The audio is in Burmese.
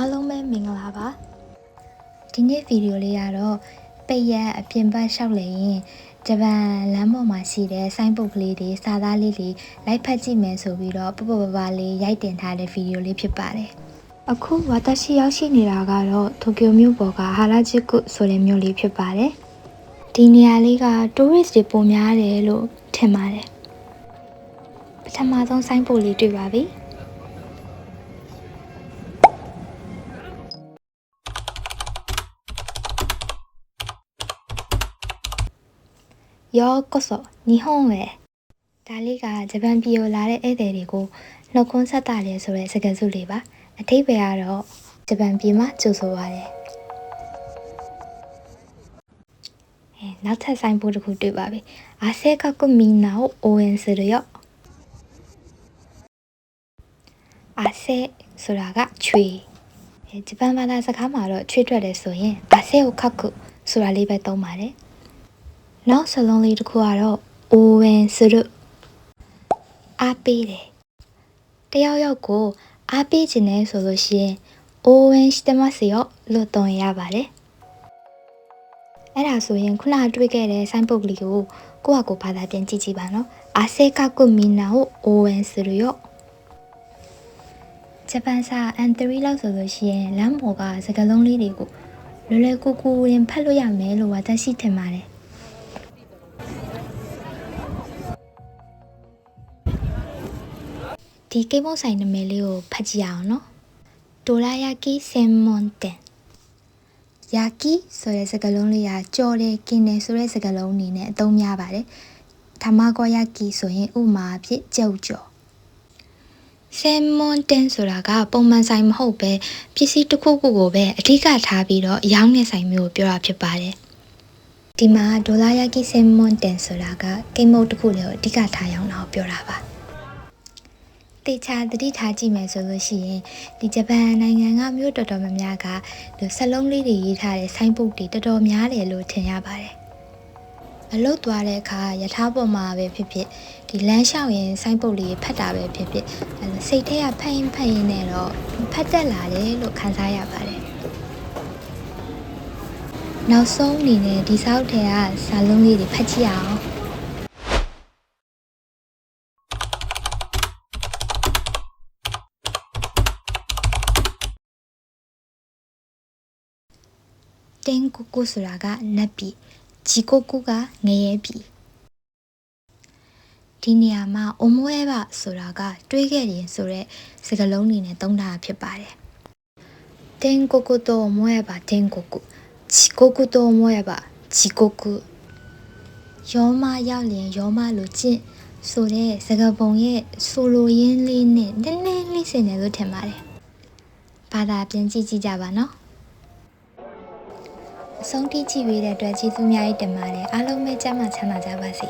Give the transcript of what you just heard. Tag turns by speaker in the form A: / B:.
A: အားလုံးပဲမင်္ဂလာပါဒီနေ့ဗီဒီယိုလေးကတော့ပိတ်ရက်အပြင်ဘက်လျှောက်လေရင်ဂျပန်လမ်းပေါ်မှာရှိတဲ့ဆိုင်းပုတ်ကလေးတွေစာသားလေးတွေလိုက်ဖတ်ကြည့်မယ်ဆိုပြီးတော့ပပပလေးရိုက်တင်ထားတဲ့ဗီဒီယိုလေးဖြစ်ပါတယ်အခုဝါတရှိရောက်ရှိနေတာကတော့တိုကျိုမြို့ပေါ်ကဟာရာဂျီကုဆိုတဲ့မြို့လေးဖြစ်ပါတယ်ဒီနေရာလေးကတိုးရစ်တွေပုံများတယ်လို့ထင်ပါတယ်ပထမဆုံးဆိုင်းပုတ်လေးတွေ့ပါပြီようこそ日本へဒါလေးကဂျပန်ပြည်ကိုလာတဲ့ဧည့်သည်တွေကိုနှုတ်ခွန်းဆက်တာလေဆိုတဲ့စကားစုလေးပါအထိပ္ပယ်ကတော့ဂျပန်ပြည်မှာကြိုဆိုပါတယ်နောက်ထပ်ဆိုင်ပို့တစ်ခုတွေ့ပါပြီအာဆေကကုမီနာကိုအိုဝင်စရရောအာဆေဆိုတာကချွေဂျပန်ဘာသာစကားမှာတော့ချွေထွက်တယ်ဆိုရင်အာဆေကိုခတ်ကုဆိုတာလေးပဲသုံးပါတယ်နောက်စလုံးလေးတစ်ခုကတော့အိုဝင်စရအားပေးတယ်တယောက်ယောက်ကိုအားပေးခြင်းနဲ့ဆိုလို့ရှိရင်အိုဝင်してますよလို့သုံးရပါတယ်အဲ့ဒါဆိုရင်ခုနတွေ့ခဲ့တဲ့ဆိုင်းပုတ်ကလေးကိုကိုယ့်ဟာကိုယ်ဘာသာပြန်ကြည့်ကြည့်ပါနော်အာဆေကကုမီနာကိုအိုဝင်စရよဂျပန်စာ N3 လောက်ဆိုလို့ရှိရင်လမ်းပေါ်ကစကားလုံးလေးတွေကိုလွယ်လွယ်ကူကူရင်ဖတ်လို့ရမယ်လို့ဝါသရှိထင်ပါတယ်ဒီကိမုတ်ဆိုင်နာမည်လေးကိုဖတ်ကြည့်အောင်နော်ဒိုရာယာကီဆင်မွန်တန်ယာကီဆိုတဲ့စကားလုံးလေးကကြော်တယ်กินတယ်ဆိုတဲ့စကားလုံးအနေနဲ့အသုံးများပါတယ်ထမကောယာကီဆိုရင်ဥမာအဖြစ်ကြောက်ကြော်ဆင်မွန်တန်ဆိုတာကပုံမှန်ဆိုင်မဟုတ်ပဲပစ္စည်းတစ်ခုခုကိုပဲအဓိကထားပြီးတော့ရောင်းနေဆိုင်မျိုးကိုပြောတာဖြစ်ပါတယ်ဒီမှာဒေါ်လာယာကီဆင်မွန်တန်ဆိုတာကကိမုတ်တစ်ခုလေးကိုအဓိကထားရောင်းတာကိုပြောတာပါတေချာသတိထားကြည့်မယ်ဆိုလို့ရှိရင်ဒီဂျပန်နိုင်ငံကမြို့တော်တော်များများကဒီစက်လုံးလေးတွေရေးထားတဲ့ဆိုင်းပုတ်တွေတော်တော်များတယ်လို့ထင်ရပါတယ်အလုတ်သွားတဲ့အခါယထာပေါ်မှာပဲဖြစ်ဖြစ်ဒီလမ်းလျှောက်ရင်ဆိုင်းပုတ်လေးဖတ်တာပဲဖြစ်ဖြစ်စိတ်ထဲကဖတ်ရင်နဲ့တော့ဖတ်တက်လာတယ်လို့ခံစားရပါတယ်နောက်ဆုံးအနေနဲ့ဒီစောက်ထဲကစာလုံးလေးတွေဖတ်ကြည့်အောင်တင်ကိုကိုဆိုတာကနတ်ပြည်ဂျီကိုကိုကငရဲပြည်ဒီနေရာမှာအိုမိုရဲဘဆိုတာကတွေးခဲ့ရင်ဆိုတဲ့စကားလုံးတွေနဲ့သုံးတာဖြစ်ပါတယ်တင်ကိုကိုတော့အိုမိုရဲဘတင်ကိုကိုဂျီကိုကိုတော့အိုမိုရဲဘဂျီကိုကိုယောမရောက်ရင်ယောမလို့ကျင့်ဆိုတဲ့စကားပုံရဲ့ဆိုလိုရင်းလေးနဲ့နည်းနည်းလေးစင်တယ်လို့ထင်ပါတယ်ဘာသာပြန်ကြည့်ကြပါနော်အဆုံးထိကြည့်ပေးတဲ့အတွက်ကျေးဇူးများကြီးတင်ပါတယ်အားလုံးပဲကျမ်းမာချမ်းသာကြပါစေ